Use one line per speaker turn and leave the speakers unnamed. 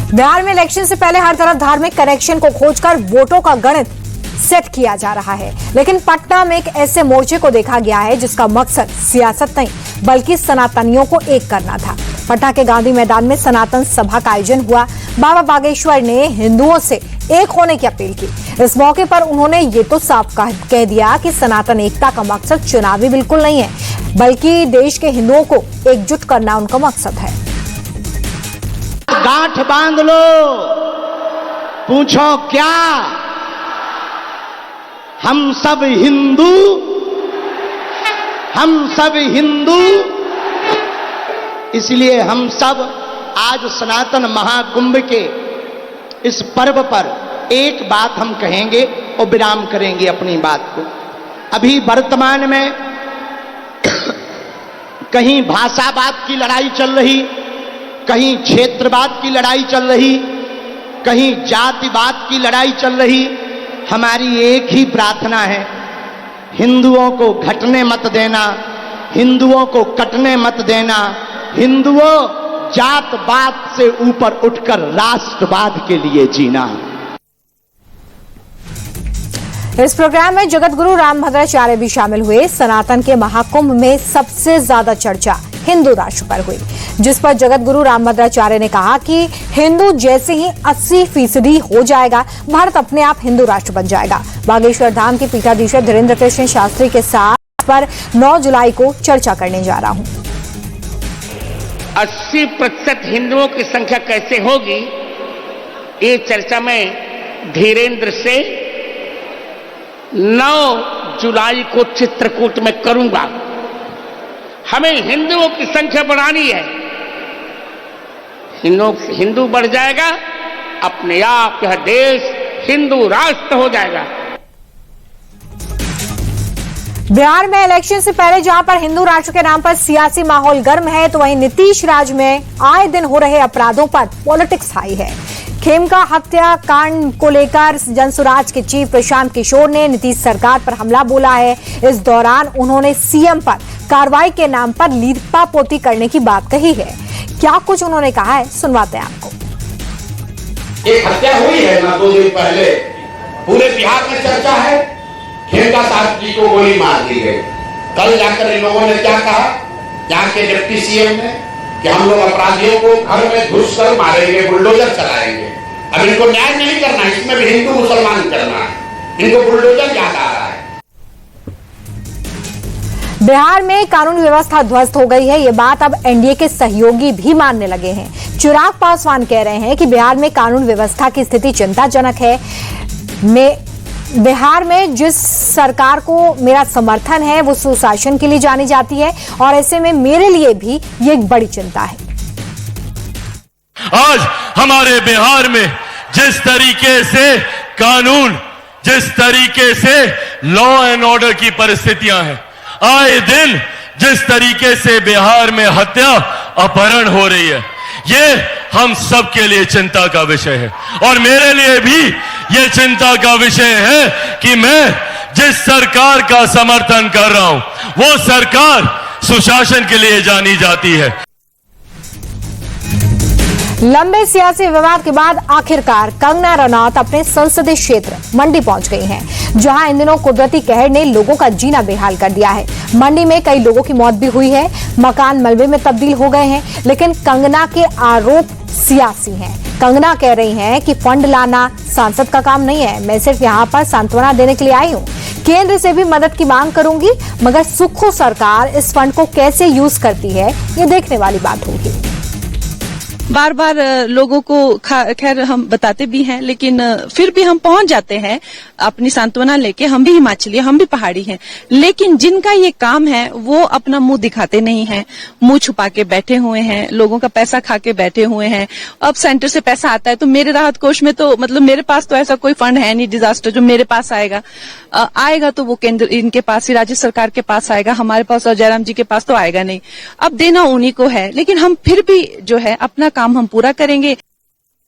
बिहार में इलेक्शन से पहले हर तरफ धार्मिक कनेक्शन को खोजकर वोटों का गणित सेट किया जा रहा है, लेकिन पटना में एक ऐसे मोर्चे को देखा गया है जिसका मकसद सियासत नहीं बल्कि सनातनियों को एक करना था। पटना के गांधी मैदान में सनातन सभा का आयोजन हुआ। बाबा बागेश्वर ने हिंदुओं से एक होने की अपील की। इस मौके पर उन्होंने ये तो साफ कह दिया कि सनातन एकता का मकसद चुनावी बिल्कुल नहीं है, बल्कि देश के हिंदुओं को एकजुट करना उनका मकसद है।
गांठ बांध लो, पूछो क्या? हम सब हिंदू, हम सब हिंदू। इसलिए हम सब आज सनातन महाकुंभ के इस पर्व पर एक बात हम कहेंगे और विराम करेंगे अपनी बात को। अभी वर्तमान में कहीं भाषावाद की लड़ाई चल रही, कहीं क्षेत्रवाद की लड़ाई चल रही, कहीं जातिवाद की लड़ाई चल रही। हमारी एक ही प्रार्थना है, हिंदुओं को घटने मत देना, हिंदुओं को कटने मत देना। हिंदुओं, जातवाद से ऊपर उठकर राष्ट्रवाद के लिए जीना।
इस प्रोग्राम में जगतगुरु रामभद्राचार्य भी शामिल हुए। सनातन के महाकुंभ में सबसे ज्यादा चर्चा हिंदू राष्ट्र पर हुई, जिस पर जगतगुरु रामभद्राचार्य ने कहा कि हिंदू जैसे ही 80% हो जाएगा, भारत अपने आप हिंदू राष्ट्र बन जाएगा। बागेश्वर धाम के पीठाधीश्वर धीरेन्द्र कृष्ण शास्त्री के साथ पर 9 जुलाई को चर्चा करने जा रहा हूं।
80% हिंदुओं की संख्या कैसे होगी, ये चर्चा मैं धीरेन्द्र से 9 जुलाई को चित्रकूट में करूंगा। हमें हिंदुओं की संख्या बढ़ानी है। हिंदू बढ़ जाएगा, अपने आप यह देश हिंदू राष्ट्र हो जाएगा।
बिहार में इलेक्शन से पहले जहां पर हिंदू राष्ट्र के नाम पर सियासी माहौल गर्म है, तो वहीं नीतीश राज में आए दिन हो रहे अपराधों पर पॉलिटिक्स हाई है। खेमका हत्याकांड को लेकर जनसुराज के चीफ प्रशांत किशोर ने नीतीश सरकार पर हमला बोला है। इस दौरान उन्होंने सीएम पर कार्रवाई के नाम पर लीपापोती करने की बात कही है। क्या कुछ उन्होंने कहा है, सुनवाते हैं आपको।
एक हत्या हुई है ना 2 दिन पहले, पूरे बिहार में चर्चा है। खेमका साहब जी को गोली मार दी गई। कल जाकर इन लोगों ने क्या कहा, यहाँ के डिप्टी सीएम ने, कि हम लोग अपराधियों को घर में घुसकर मारेंगे, बुलडोजर चलाएंगे। अब इनको न्याय नहीं करना, इसमें भी हिंदू मुसलमान करना है। इनको बुलडोजर याद आ रहा है।
बिहार में कानून व्यवस्था ध्वस्त हो गई है, ये बात अब एनडीए के सहयोगी भी मानने लगे हैं। चिराग पासवान कह रहे हैं कि बिहार में कानून व्यवस्था की स्थिति चिंताजनक है। बिहार में जिस सरकार को मेरा समर्थन है वो सुशासन के लिए जानी जाती है, और ऐसे में मेरे लिए भी ये एक बड़ी चिंता है।
आज हमारे बिहार में जिस तरीके से कानून, जिस तरीके से लॉ एंड ऑर्डर की परिस्थितियां हैं, आए दिन जिस तरीके से बिहार में हत्या, अपहरण हो रही है, ये हम सब के लिए चिंता का विषय है। और मेरे लिए भी ये चिंता का विषय है कि मैं जिस सरकार का समर्थन कर रहा हूं, वो सरकार सुशासन के लिए जानी जाती है।
लंबे सियासी विवाद के बाद आखिरकार कंगना रनौत अपने संसदीय क्षेत्र मंडी पहुंच गई हैं, जहां इन दिनों कुदरती कहर ने लोगों का जीना बेहाल कर दिया है। मंडी में कई लोगों की मौत भी हुई है, मकान मलबे में तब्दील हो गए हैं, लेकिन कंगना के आरोप सियासी हैं। कंगना कह रही हैं कि फंड लाना सांसद का काम नहीं है, मैं सिर्फ यहां पर सांत्वना देने के लिए आई हूं। केंद्र से भी मदद की मांग करूंगी, मगर सुक्खू सरकार इस फंड को कैसे यूज करती है, ये देखने वाली बात होगी।
बार बार लोगों को खैर हम बताते भी हैं, लेकिन फिर भी हम पहुंच जाते हैं अपनी सांत्वना लेके। हम भी हिमाचली, हम भी पहाड़ी हैं, लेकिन जिनका ये काम है वो अपना मुंह दिखाते नहीं हैं, मुंह छुपा के बैठे हुए हैं, लोगों का पैसा खा के बैठे हुए हैं। अब सेंटर से पैसा आता है तो मेरे राहत कोष में तो मतलब मेरे पास तो ऐसा कोई फंड है नहीं डिजास्टर जो मेरे पास आएगा। आएगा तो वो केंद्र इनके पास ही, राज्य सरकार के पास आएगा, हमारे पास और जयराम जी के पास तो आएगा नहीं। अब देना उन्हीं को है, लेकिन हम फिर भी जो है अपना काम हम पूरा करेंगे।